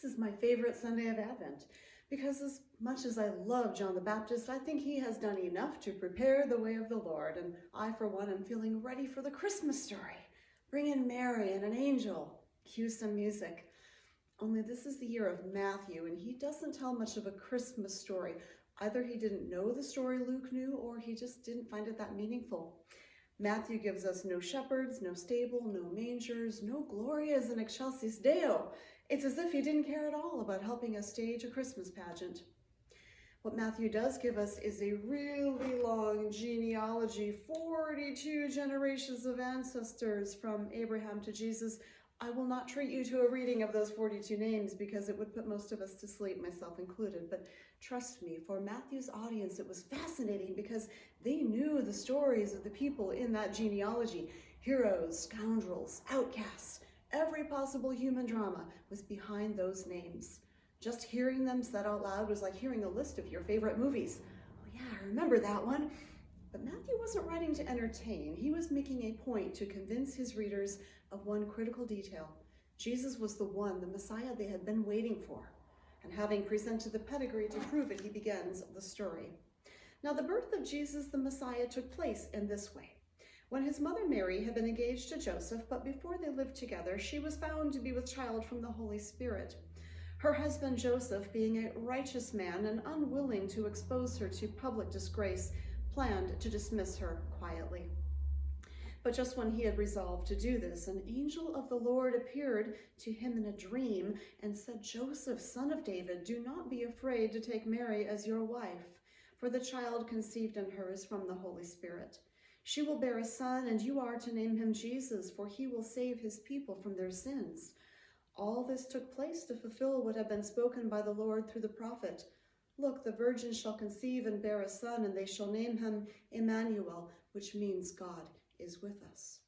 This is my favorite Sunday of Advent because as much as I love John the Baptist, I think he has done enough to prepare the way of the Lord, and I, for one, am feeling ready for the Christmas story. Bring in Mary and an angel, cue some music. Only this is the year of Matthew, and he doesn't tell much of a Christmas story. Either he didn't know the story Luke knew, or he just didn't find it that meaningful. Matthew gives us no shepherds, no stable, no mangers, no glorias in excelsis Deo. It's as if he didn't care at all about helping us stage a Christmas pageant. What Matthew does give us is a really long genealogy, 42 generations of ancestors from Abraham to Jesus. I will not treat you to a reading of those 42 names because it would put most of us to sleep, myself included. But trust me, for Matthew's audience, it was fascinating because they knew the stories of the people in that genealogy. Heroes, scoundrels, outcasts, every possible human drama was behind those names. Just hearing them said out loud was like hearing a list of your favorite movies. Oh yeah, I remember that one. But Matthew wasn't writing to entertain. He was making a point to convince his readers of one critical detail. Jesus was the one, the Messiah they had been waiting for. And having presented the pedigree to prove it, he begins the story. Now, the birth of Jesus the Messiah took place in this way. When his mother Mary had been engaged to Joseph, but before they lived together, she was found to be with child from the Holy Spirit. Her husband Joseph, being a righteous man and unwilling to expose her to public disgrace, planned to dismiss her quietly. But just when he had resolved to do this, an angel of the Lord appeared to him in a dream and said, "Joseph, son of David, do not be afraid to take Mary as your wife, for the child conceived in her is from the Holy Spirit. She will bear a son, and you are to name him Jesus, for he will save his people from their sins." All this took place to fulfill what had been spoken by the Lord through the prophet. "Look, the virgin shall conceive and bear a son, and they shall name him Emmanuel," which means God is with us.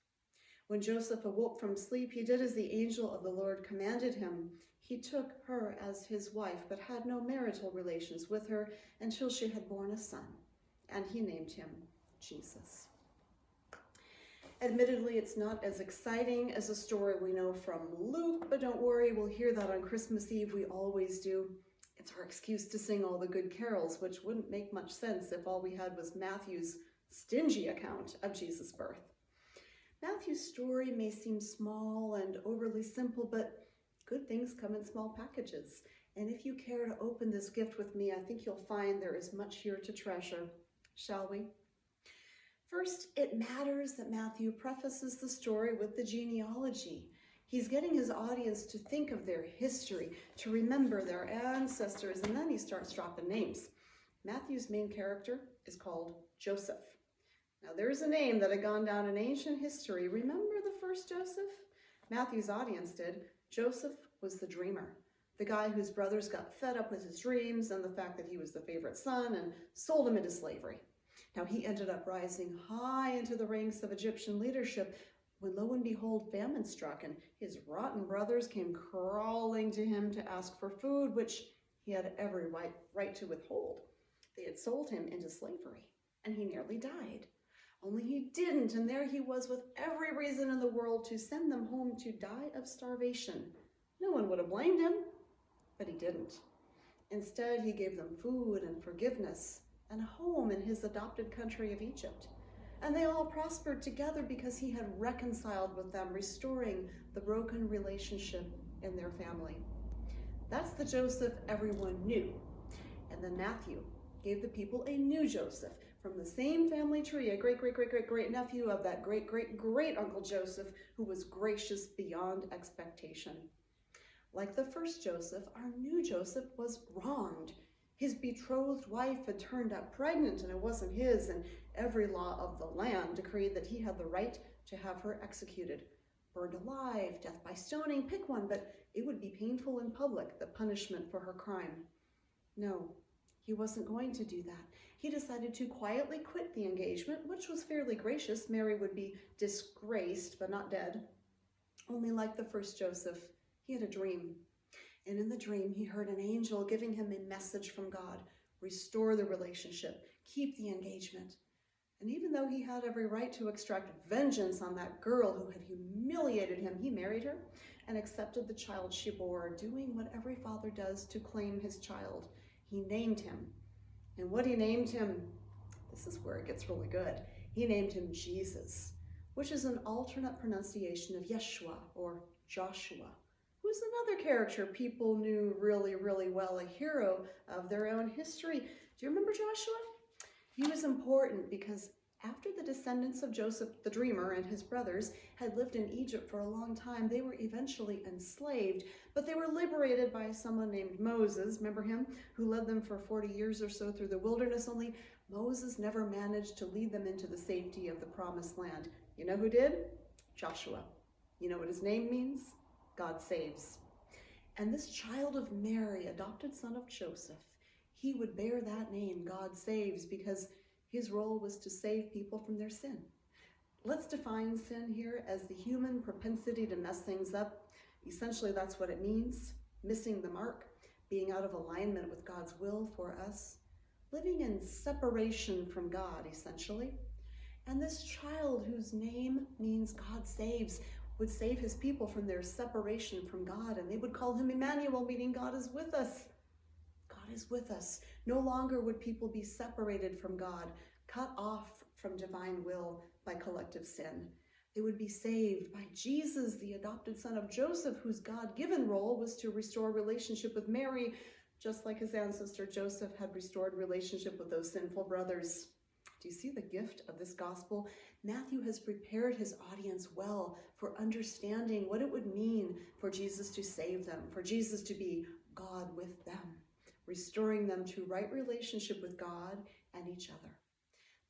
When Joseph awoke from sleep, he did as the angel of the Lord commanded him. He took her as his wife, but had no marital relations with her until she had borne a son, and he named him Jesus. Admittedly, it's not as exciting as a story we know from Luke, but don't worry, we'll hear that on Christmas Eve. We always do. It's our excuse to sing all the good carols, which wouldn't make much sense if all we had was Matthew's stingy account of Jesus' birth. Matthew's story may seem small and overly simple, but good things come in small packages. And if you care to open this gift with me, I think you'll find there is much here to treasure. Shall we? First, it matters that Matthew prefaces the story with the genealogy. He's getting his audience to think of their history, to remember their ancestors, and then he starts dropping names. Matthew's main character is called Joseph. Now, there's a name that had gone down in ancient history. Remember the first Joseph? Matthew's audience did. Joseph was the dreamer, the guy whose brothers got fed up with his dreams and the fact that he was the favorite son and sold him into slavery. Now, he ended up rising high into the ranks of Egyptian leadership when, lo and behold, famine struck, and his rotten brothers came crawling to him to ask for food, which he had every right to withhold. They had sold him into slavery, and he nearly died. Only he didn't, and there he was with every reason in the world to send them home to die of starvation. No one would have blamed him, but he didn't. Instead, he gave them food and forgiveness and a home in his adopted country of Egypt. And they all prospered together because he had reconciled with them, restoring the broken relationship in their family. That's the Joseph everyone knew. And then Matthew gave the people a new Joseph from the same family tree, a great nephew of that great Uncle Joseph, who was gracious beyond expectation. Like the first Joseph, our new Joseph was wronged. His betrothed wife had turned up pregnant, and it wasn't his, and every law of the land decreed that he had the right to have her executed. Burned alive, death by stoning, pick one, but it would be painful in public, the punishment for her crime. No, he wasn't going to do that. He decided to quietly quit the engagement, which was fairly gracious. Mary would be disgraced, but not dead. Only like the first Joseph, he had a dream. And in the dream, he heard an angel giving him a message from God: restore the relationship, keep the engagement. And even though he had every right to extract vengeance on that girl who had humiliated him, he married her, and accepted the child she bore, doing what every father does to claim his child. He named him. And what he named him, this is where it gets really good. He named him Jesus, which is an alternate pronunciation of Yeshua or Joshua, who's another character people knew really, really well, a hero of their own history. Do you remember Joshua? He was important because after the descendants of Joseph the dreamer and his brothers had lived in Egypt for a long time, they were eventually enslaved, but they were liberated by someone named Moses, remember him, who led them for 40 years or so through the wilderness, only Moses never managed to lead them into the safety of the promised land. You know who did? Joshua. You know what his name means? God saves. And this child of Mary, adopted son of Joseph, he would bear that name, God saves, because his role was to save people from their sin. Let's define sin here as the human propensity to mess things up. Essentially, that's what it means. Missing the mark, being out of alignment with God's will for us, living in separation from God, essentially. And this child, whose name means God saves, would save his people from their separation from God, and they would call him Emmanuel, meaning God is with us. God is with us. No longer would people be separated from God, cut off from divine will by collective sin. They would be saved by Jesus, the adopted son of Joseph, whose God-given role was to restore relationship with Mary, just like his ancestor Joseph had restored relationship with those sinful brothers. Do you see the gift of this gospel? Matthew has prepared his audience well for understanding what it would mean for Jesus to save them, for Jesus to be God with them, restoring them to right relationship with God and each other.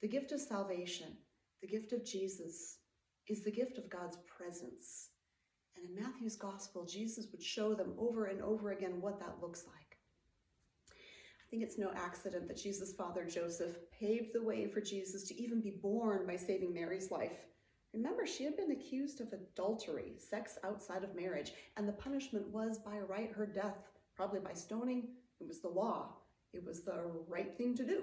The gift of salvation, the gift of Jesus, is the gift of God's presence. And in Matthew's gospel, Jesus would show them over and over again what that looks like. I think it's no accident that Jesus' father Joseph paved the way for Jesus to even be born by saving Mary's life. Remember, she had been accused of adultery, sex outside of marriage, and the punishment was by right her death, probably by stoning. It was the law. It was the right thing to do.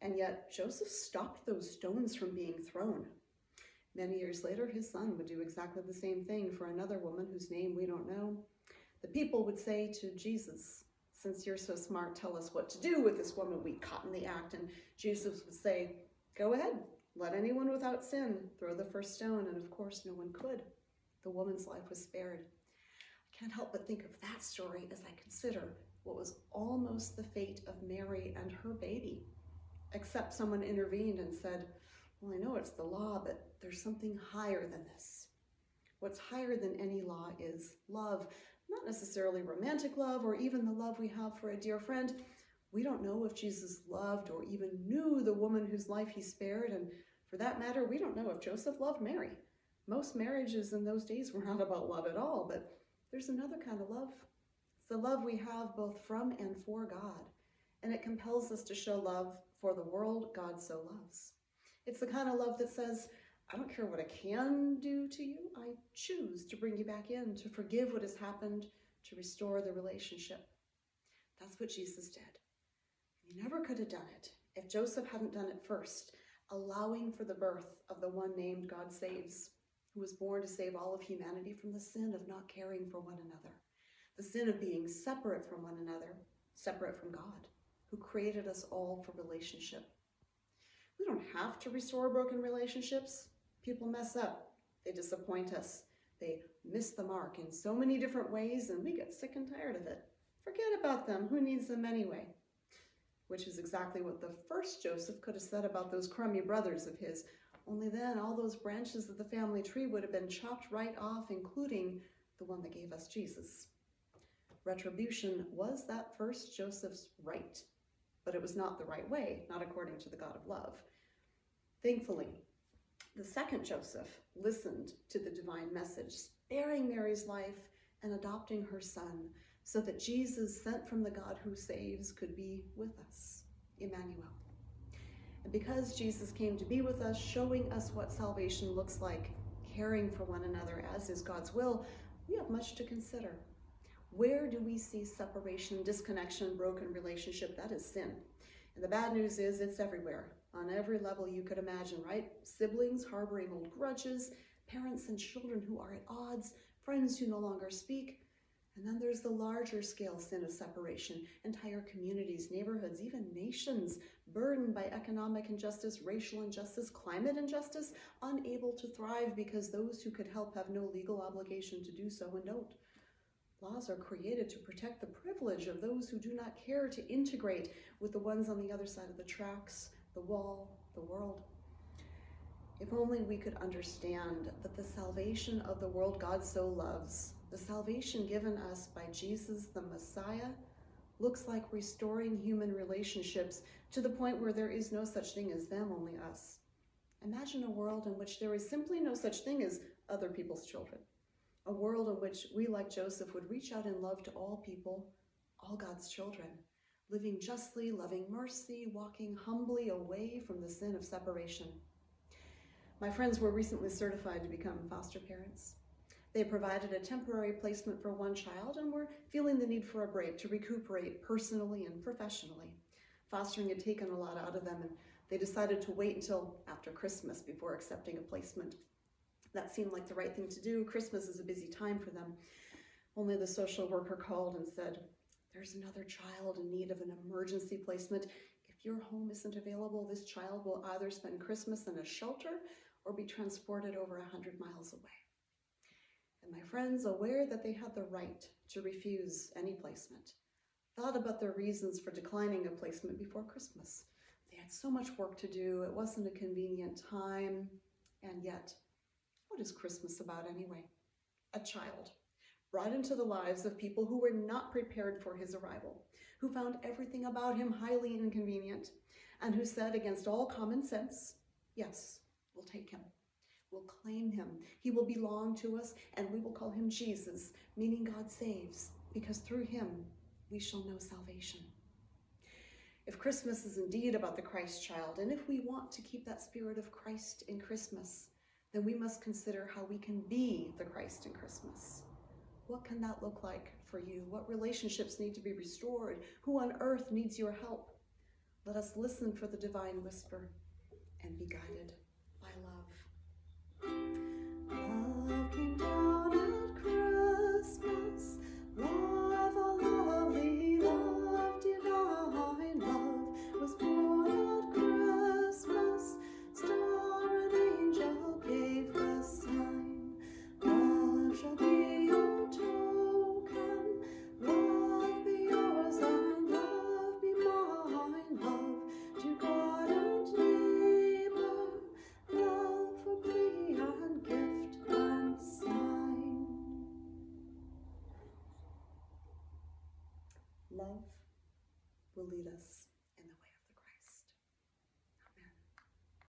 And yet Joseph stopped those stones from being thrown. Many years later, his son would do exactly the same thing for another woman whose name we don't know. The people would say to Jesus, "Since you're so smart, tell us what to do with this woman we caught in the act." And Jesus would say, "Go ahead, let anyone without sin throw the first stone." And of course, no one could. The woman's life was spared. I can't help but think of that story as I consider what was almost the fate of Mary and her baby, except someone intervened and said, "Well, I know it's the law, but there's something higher than this." What's higher than any law is love. Not necessarily romantic love or even the love we have for a dear friend. We don't know if Jesus loved or even knew the woman whose life he spared, and for that matter, we don't know if Joseph loved Mary. Most marriages in those days were not about love at all, but there's another kind of love. It's the love we have both from and for God, and it compels us to show love for the world God so loves. It's the kind of love that says, "I don't care what I can do to you, I choose to bring you back in, to forgive what has happened, to restore the relationship." That's what Jesus did. He never could have done it if Joseph hadn't done it first, allowing for the birth of the one named God Saves, who was born to save all of humanity from the sin of not caring for one another, the sin of being separate from one another, separate from God, who created us all for relationship. We don't have to restore broken relationships. People mess up. They disappoint us. They miss the mark in so many different ways, and we get sick and tired of it. Forget about them. Who needs them anyway? Which is exactly what the first Joseph could have said about those crummy brothers of his. Only then all those branches of the family tree would have been chopped right off, including the one that gave us Jesus. Retribution was that first Joseph's right, but it was not the right way, not according to the God of love. Thankfully, the second Joseph listened to the divine message, sparing Mary's life and adopting her son, so that Jesus, sent from the God who saves, could be with us, Emmanuel. And because Jesus came to be with us, showing us what salvation looks like, caring for one another as is God's will, we have much to consider. Where do we see separation, disconnection, broken relationship? That is sin. And the bad news is it's everywhere, on every level you could imagine, right? Siblings harboring old grudges, parents and children who are at odds, friends who no longer speak. And then there's the larger scale sin of separation, entire communities, neighborhoods, even nations burdened by economic injustice, racial injustice, climate injustice, unable to thrive because those who could help have no legal obligation to do so and don't. Laws are created to protect the privilege of those who do not care to integrate with the ones on the other side of the tracks, the wall, the world. If only we could understand that the salvation of the world God so loves, the salvation given us by Jesus the Messiah, looks like restoring human relationships to the point where there is no such thing as them, only us. Imagine a world in which there is simply no such thing as other people's children. A world in which we, like Joseph, would reach out in love to all people, all God's children, living justly, loving mercy, walking humbly away from the sin of separation. My friends were recently certified to become foster parents. They provided a temporary placement for one child and were feeling the need for a break to recuperate personally and professionally. Fostering had taken a lot out of them, and they decided to wait until after Christmas before accepting a placement. That seemed like the right thing to do. Christmas is a busy time for them. Only the social worker called and said, "There's another child in need of an emergency placement. If your home isn't available, this child will either spend Christmas in a shelter or be transported over 100 miles away." And my friends, aware that they had the right to refuse any placement, thought about their reasons for declining a placement before Christmas. They had so much work to do, it wasn't a convenient time, and yet, what is Christmas about anyway? A child brought into the lives of people who were not prepared for his arrival, who found everything about him highly inconvenient, and who said, against all common sense, "Yes, we'll take him. We'll claim him. He will belong to us, and we will call him Jesus," meaning God saves, because through him we shall know salvation. If Christmas is indeed about the Christ child, and if we want to keep that spirit of Christ in Christmas, then we must consider how we can be the Christ in Christmas. What can that look like for you? What relationships need to be restored? Who on earth needs your help? Let us listen for the divine whisper and be guided by love. Love came down at Christmas. Love, a lovely love, divine love, was born at Christmas. Star and angel gave the sign. Love shall be your token. Love be yours and love be mine. Love to God and neighbor. Love for plea and gift and sign. Love will lead us.